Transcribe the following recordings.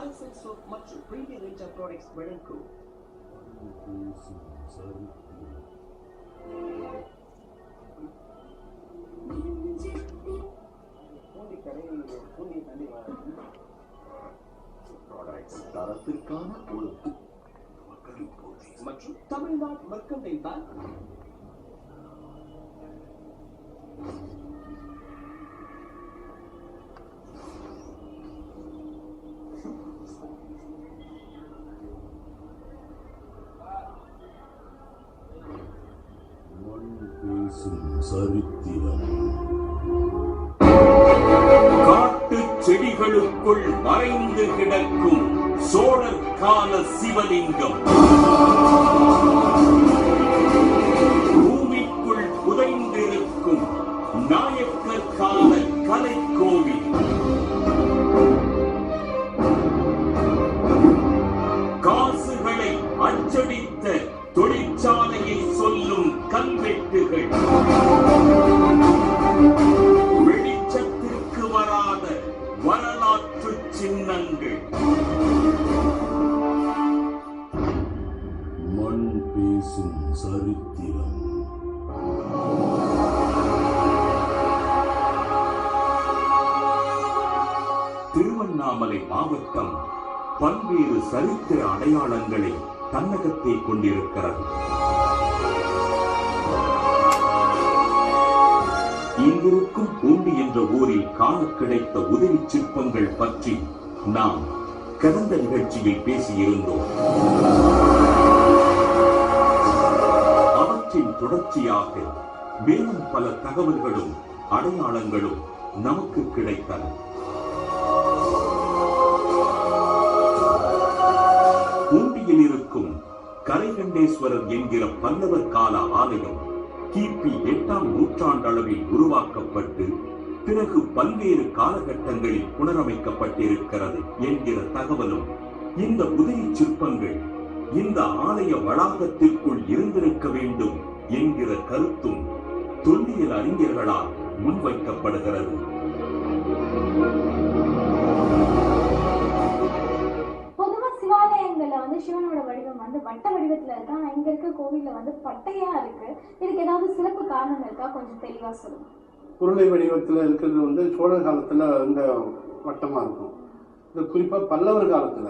ஆல்செல் soap மற்றும் premier range of products வழங்கும் தரத்திற்கான ஒரு மற்றும் தமிழ்நாடு மெர்கன்டைல் பேங்க் சரித்திரம். காட்டு செடிகளுக்குள் மறைந்து கிடக்கும் சோழர் கால சிவலிங்கம், பூமிக்குள் புதைந்திருக்கும் நாயக்கர் கால கலைக்கோவில், காசுகளை அச்சடித்த தொழிற்சாலையை சொல்லும் கல்வெட்டுகள், வெளிச்சத்திற்கு வராத வரலாற்று சின்னங்கள், மண் பேசும் சரித்திரம். திருவண்ணாமலை மாவட்டம் பல்வேறு சரித்திர அடையாளங்களை தன்னகத்தை கொண்டிருக்கிறது. இங்கிருக்கும் பூண்டி என்ற ஊரில் காண கிடைத்த உதவி சிற்பங்கள் பற்றி நாம் கடந்த நிகழ்ச்சியில் பேசியிருந்தோம். அவற்றின் தொடர்ச்சியாக மேலும் பல தகவல்களும் அடையாளங்களும் நமக்கு கிடைத்தன. பூண்டியில் இருக்கும் கரைகண்டேஸ்வரர் என்கிற பல்லவர் கால ஆலயம் கிபி 8ஆம் நூற்றாண்டளவில் உருவாக்கப்பட்டு பிறகு பல்வேறு காலகட்டங்களில் புனரமைக்கப்பட்டிருக்கிறது என்கிற தகவலும், இந்த உதவி சிற்பங்கள் இந்த ஆலய வளாகத்திற்குள் இருந்திருக்க வேண்டும் என்கிற கருத்தும் தொல்லியல் அறிஞர்களால் முன்வைக்கப்படுகிறது. சிவனோட வடிவம் வட்ட வடிவத்துல இருக்கா. இங்க இருக்க கோவில்ல பட்டையா இருக்கு. இதுக்கு ஏதாவது சிறப்பு காரணம் இருக்கா? கொஞ்சம் தெளிவா சொல்லுங்க. உருளை வடிவத்துல இருக்கிறது சோழர் காலத்துல இந்த வட்டமா இருக்கும். இது குறிப்பா பல்லவர் காலத்துல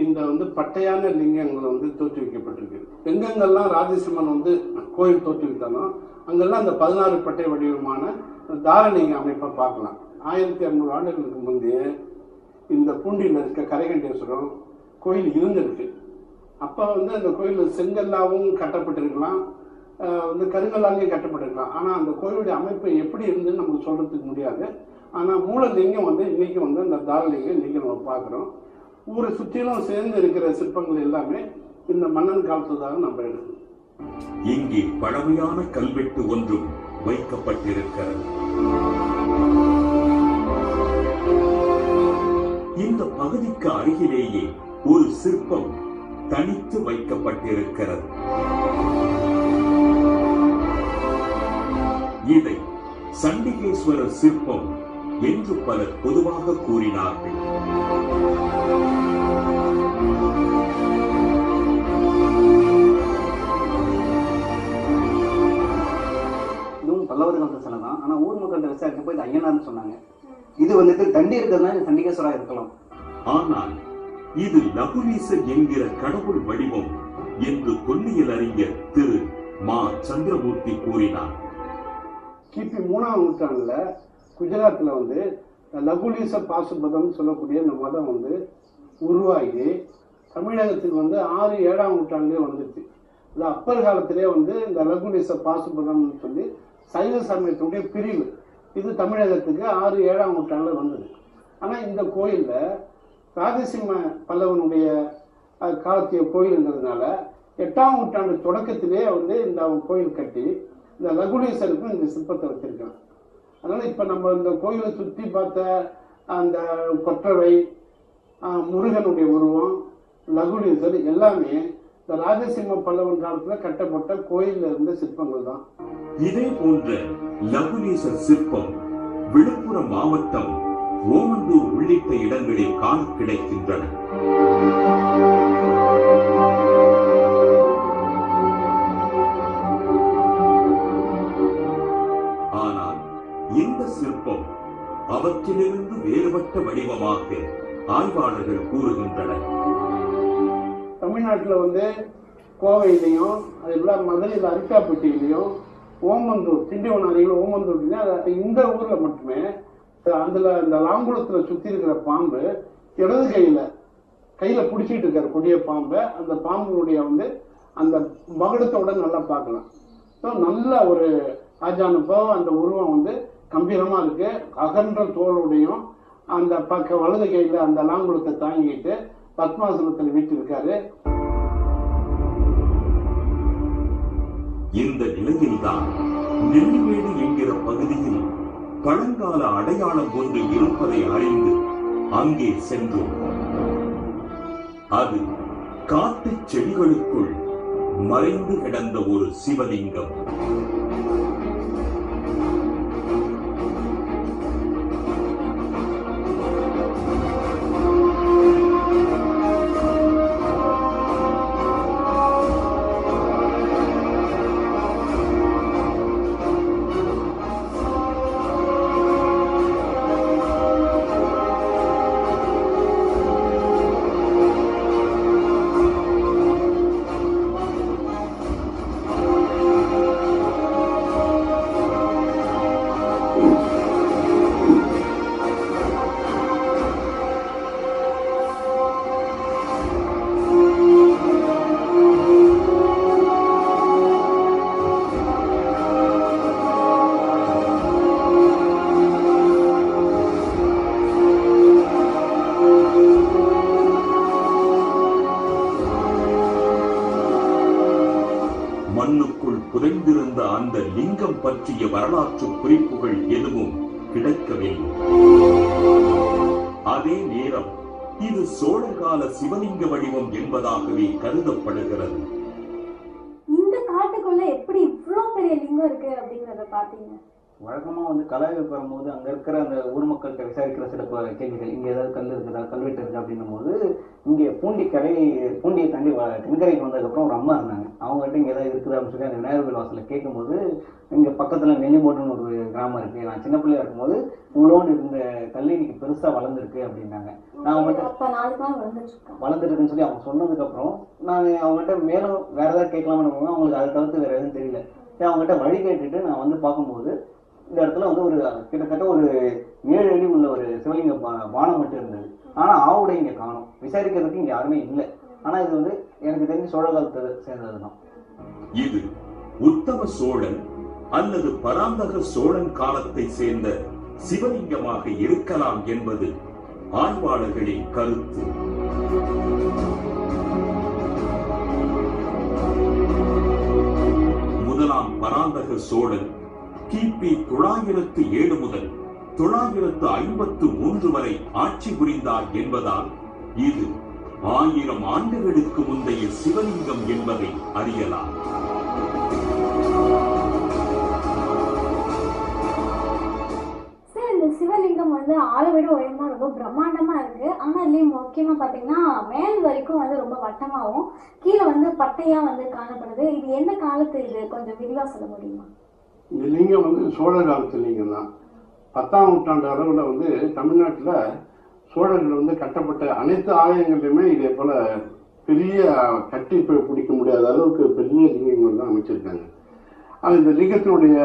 இந்த பட்டையான லிங்கங்கள் தோற்றுவிக்கப்பட்டிருக்கு. எங்கெங்கெல்லாம் ராஜசிம்மன் கோயில் தோற்றுவித்தானோ அங்கெல்லாம் அந்த 16 பட்டை வடிவமான தாரலிங்க அமைப்பை பார்க்கலாம். 1200 ஆண்டுகளுக்கு முந்தைய இந்த பூண்டியில் இருக்க கரைகண்டேஸ்வரம் கோயில் இருந்திருக்கு. அப்போ அந்த கோயில் செங்கல்லாவும் கட்டப்பட்டிருக்கலாம், கருங்கல்லாலையும் கட்டப்பட்டிருக்கலாம். ஆனால் அந்த கோயிலுடைய அமைப்பு எப்படி இருந்துன்னு நமக்கு சொல்றதுக்கு முடியாது. ஆனால் மூலலிங்கம் இன்னைக்கு அந்த தாரலிங்கம் இன்னைக்கு நம்ம பார்க்குறோம். ஊரை சுற்றிலும் சேர்ந்து இருக்கிற சிற்பங்கள் எல்லாமே இந்த மன்னன் காலத்துதாக நம்ம எடுக்கணும். இங்கே பழமையான கல்வெட்டு ஒன்றும் வைக்கப்பட்டிருக்கிறது. இந்த பகுதிக்கு அருகிலேயே ஒரு சிற்பம் தனித்து வைக்கப்பட்டிருக்கிறது. இதை சண்டிகேஸ்வரர் சிற்பம் என்று பலர் பொதுவாக கூறினார்கள். இதுவும் பல்லவர் காலத்து சிலை தான். ஆனா ஊர் மக்கள் விசாரிக்க போய் இது ஐயனார்னு சொன்னாங்க. இது தண்டி இருக்கிறதுனால சண்டிகேஸ்வரா இருக்கலாம். ஆனால் இது லகுலீசர் என்கிற கடவுள் வடிவம் என்று தொல்லியல் அறிஞர் திரு மா சந்திரமூர்த்தி கூறினார். கிபி 3ஆம் நூற்றாண்டுல குஜராத்ல லகுலீச பாசுபதம் சொல்லக்கூடிய இந்த மதம் உருவாகி தமிழகத்துக்கு 6, 7ஆம் நூற்றாண்டிலே வந்துச்சு. இது அப்பர் காலத்திலே இந்த லகுலீச பாசுபதம் சொல்லி சைவ சமயத்துடைய பிரிவு இது தமிழகத்துக்கு 6, 7ஆம் நூற்றாண்டுல வந்தது. ஆனா இந்த கோயில்ல ராஜசிம்ம பல்லவனுடைய காலத்திய கோயில்ங்கிறதுனால 8ஆம் நூற்றாண்டு தொடக்கத்திலே இந்த கோயில் கட்டி இந்த லகுலீசருக்கும் இந்த சிற்பத்தை வச்சிருக்காங்க. அதனால இப்ப நம்ம இந்த கோயிலை சுற்றி பார்த்த அந்த கொற்றவை, முருகனுடைய உருவம், லகுலீசர் எல்லாமே இந்த ராஜசிம்ம பல்லவன் காலத்துல கட்டப்பட்ட கோயில்ல இருந்த சிற்பங்கள் தான். இதே போன்ற லகுலீசர் சிற்பம் விழுப்புரம் மாவட்டம் ஓமந்தூர் உள்ளிட்ட இடங்களில் காண கிடைக்கின்றன. ஆனால் இந்த சிற்பம் அவற்றிலிருந்து வேறுபட்ட வடிவமாக ஆய்வாளர்கள் கூறுகின்றனர். தமிழ்நாட்டில் வந்து கோவையிலையும் அதே போல மதுரையில் அரிக்காப்பட்டியிலையும் ஓமந்தூர் திண்டிவனம் அருகில் ஓமந்தூர் இந்த ஊர்ல மட்டுமே அதுல இந்த லாங்குளத்துல சுத்தி இருக்கிற பாம்பு இடது கையில பிடிச்சிட்டு இருக்கிற கொடிய பாம்பை அந்த பாம்புடைய வந்து அந்த மகுடத்தோட நல்லா பார்க்கலாம். ஸோ நல்ல ஒரு ஆஜானுப்போ அந்த உருவம் வந்து கம்பீரமா இருக்கு. அகன்ற தோளுடையும் அந்த பக்க வலது கையில அந்த லாங்குளத்தை தாங்கிட்டு பத்மாசனத்தில் வீட்டிருக்காரு. இந்த நிலையில்தான் நெல்லிமேடு என்கிற பகுதியில் பழங்கால அடையாளம் ஒன்று இருப்பதை அறிந்து அங்கே சென்றோம். அது காட்டு செடிகளுக்குள் மறைந்து கிடந்த ஒரு சிவலிங்கம். மண்ணுக்குள் புதைந்திருந்த அந்த லிங்கம் பற்றிய வரலாற்று குறிப்புகள் எதுவும் கிடைக்கவில்லை. அதே நேரம் இது சோழகால சிவலிங்க வடிவம் என்பதாகவே கருதப்படுகிறது. இந்த காட்டுக்குள்ள எப்படி இவ்வளவு பெரிய லிங்கம் இருக்கு அப்படிங்கறத பாத்தீங்க? வழக்கமா வந்து கலாய்வுக்கு வரும்போது அங்க இருக்கிற அந்த ஊர் மக்கள்கிட்ட விசாரிக்கிற சில கேள்விகள், இங்க ஏதாவது கல் இருக்குதா, கல்வெட்டு இருக்கு அப்படின்னும் போது இங்க பூண்டியை தாண்டி தென்கரைக்கு வந்ததுக்கப்புறம் ஒரு அம்மா இருந்தாங்க. அவங்ககிட்ட இங்க ஏதாவது இருக்குதா அப்படின்னு சொல்லி அந்த விநாயகர் வாசல கேட்கும்போது, இங்க பக்கத்துல நெல்லிமோடுன்னு ஒரு கிராமம் இருக்கு, நான் சின்ன பிள்ளையா இருக்கும்போது உங்களோடு இருந்த கல் இன்னைக்கு பெருசா வளர்ந்துருக்கு அப்படின்னாங்க. நான் அவங்ககிட்ட வளர்ந்துருக்குன்னு சொல்லி அவங்க சொன்னதுக்கு அப்புறம் நான் அவங்ககிட்ட மேலும் வேற ஏதாவது கேட்கலாம்னு அவங்களுக்கு அதை தவிர்த்து வேற எதுவும் தெரியல. அவங்ககிட்ட வழி கேட்டுட்டு நான் வந்து பார்க்கும்போது இந்த இடத்துல வந்து ஒரு கிட்டத்தட்ட ஒரு 7 அடி உள்ள ஒரு சிவலிங்க பானம் மட்டும் இருந்தது. ஆனா ஆவுடை இங்க காணும், விசாரிக்கிறதுக்கு இங்க யாருமே இல்லை. ஆனா இது வந்து எனக்கு தெரிஞ்சு சோழ காலத்தை சேர்ந்ததுதான். இது உத்தம சோழன் அல்லது பராந்தக சோழன் காலத்தை சேர்ந்த சிவலிங்கமாக இருக்கலாம் என்பது ஆய்வாளர்களின் கருத்து. முதலாம் பராந்தக சோழன் கிபி 907 முதல் 953 வரை ஆட்சி புரிந்தார் என்பதால் இது 1000 ஆண்டுகளுக்கு முந்தைய சிவலிங்கம் என்பதை அறியலாம். இந்த சிவலிங்கம் வந்து ஆளை விட உயரமா ரொம்ப பிரம்மாண்டமா இருக்கு. ஆனா இல்லையும் முக்கியமா பாத்தீங்கன்னா மேல் வரைக்கும் வந்து ரொம்ப வட்டமாவும் கீழே வந்து பட்டையா வந்து காணப்படுது. இது என்ன காலத்து, இது கொஞ்சம் விரிவா சொல்ல முடியுமா? இந்த லிங்கம் வந்து சோழ காலத்து லிங்கம் தான். 10ஆம் நூற்றாண்டு அளவில் வந்து தமிழ்நாட்டில் சோழர்கள் வந்து கட்டப்பட்ட அனைத்து ஆலயங்கள்லையுமே இதே போல பெரிய கட்டி பிடிக்க முடியாத அளவுக்கு பெரிய லிங்கங்கள் தான் அமைச்சிருக்காங்க. இந்த லிங்கத்தினுடைய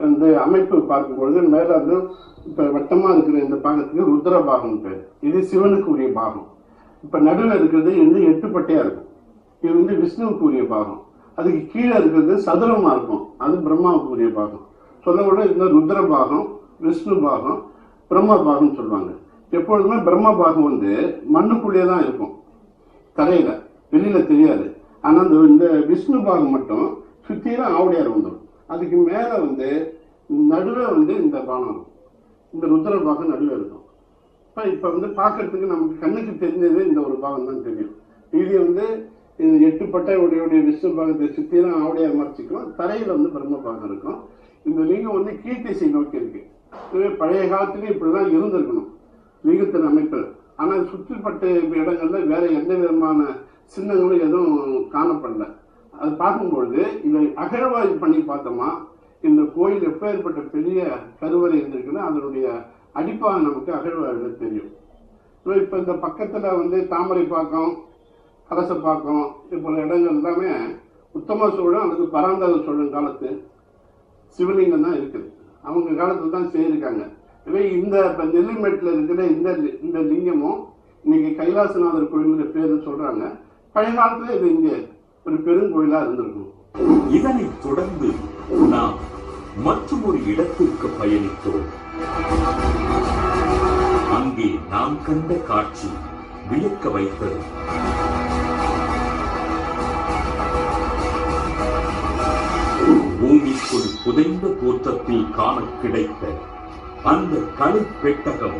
வந்து அமைப்பு பார்க்கும்பொழுது மேலே வந்து இப்போ வட்டமாக இருக்கிற இந்த பாகத்துக்கு ருத்ர பாகம் பேர். இது சிவனுக்கு உரிய பாகம். இப்போ நடுவில் இருக்கிறது வந்து 8 பட்டையாக இருக்கும். இது வந்து விஷ்ணுவுக்கு உரிய பாகம். அதுக்கு கீழே இருக்கிறது சதுரமா இருக்கும், அது பிரம்மாவுக்கு உரிய பாகம். சொல்ல கூட இந்த ருத்ர பாகம், விஷ்ணு பாகம், பிரம்மா பாகம் சொல்லுவாங்க. எப்பொழுதுமே பிரம்ம பாகம் வந்து மண்ணுக்குள்ளேயே தான் இருக்கும், தரையில வெளியில தெரியாது. ஆனா இந்த விஷ்ணு பாகம் மட்டும் சுத்தியில ஆவடியார் வந்துடும். அதுக்கு மேல வந்து நடுவில் வந்து இந்த பானம் இருக்கும், இந்த ருத்ர பாகம் நடுவில் இருக்கும். இப்ப வந்து பாக்குறதுக்கு நமக்கு கண்ணுக்கு தெரிஞ்சது இந்த ஒரு பாகம் தான் தெரியும். இது வந்து 8 பட்டை உடைய விஷ்ணு பாகத்தை சுத்திலாம் ஆவடியார் மறைச்சிக்கும், தரையில வந்து பிரம்ம பாகம் இருக்கும். இந்த லிங்கம் வந்து கீழ்த்திசை நோக்கி இருக்கு. பழைய காலத்துலயும் இப்படிதான் இருந்திருக்கணும். லிங்கத்தின் அமைப்பு. ஆனால் சுற்றிப்பட்ட இடங்கள்ல வேற எந்த விதமான சின்னங்களும் எதுவும் காணப்படல. அது பார்க்கும்பொழுது இதை அகழ்வாய்வு பண்ணி பார்த்தோமா இந்த கோயில் எப்பேற்பட்ட பெரிய கருவறை இருந்திருக்குன்னா அதனுடைய அடிப்பாக நமக்கு அகழ்வாய்வுல தெரியும். இப்ப இந்த பக்கத்துல வந்து தாமரைப்பாக்கம், அரசப்பாக்கம் போல இடங்கள் எல்லாமே உத்தம சோழன் அல்லது பராந்தக சோழன் காலத்து சிவலிங்கம் தான் இருக்குது. அவங்க காலத்துல தான் செய்திருக்காங்க. எனவே இந்த நெல்லிமேட்டில் இருக்கிற இந்த லிங்கமும் இன்னைக்கு கைலாசநாதர் கோயில் பேரு சொல்றாங்க. பழைய காலத்துல இது இங்க ஒரு பெருங்கோயிலா இருந்திருக்கும். இதனைத் தொடர்ந்து நாம் மற்றும் ஒரு இடத்திற்கு பயணித்தோம். அங்கே நாம் கண்ட காட்சி வியக்க வைத்தது. பூமிக்குள் புதைந்த தோற்றத்தில் காண கிடைத்த அந்த கலை பெட்டகம்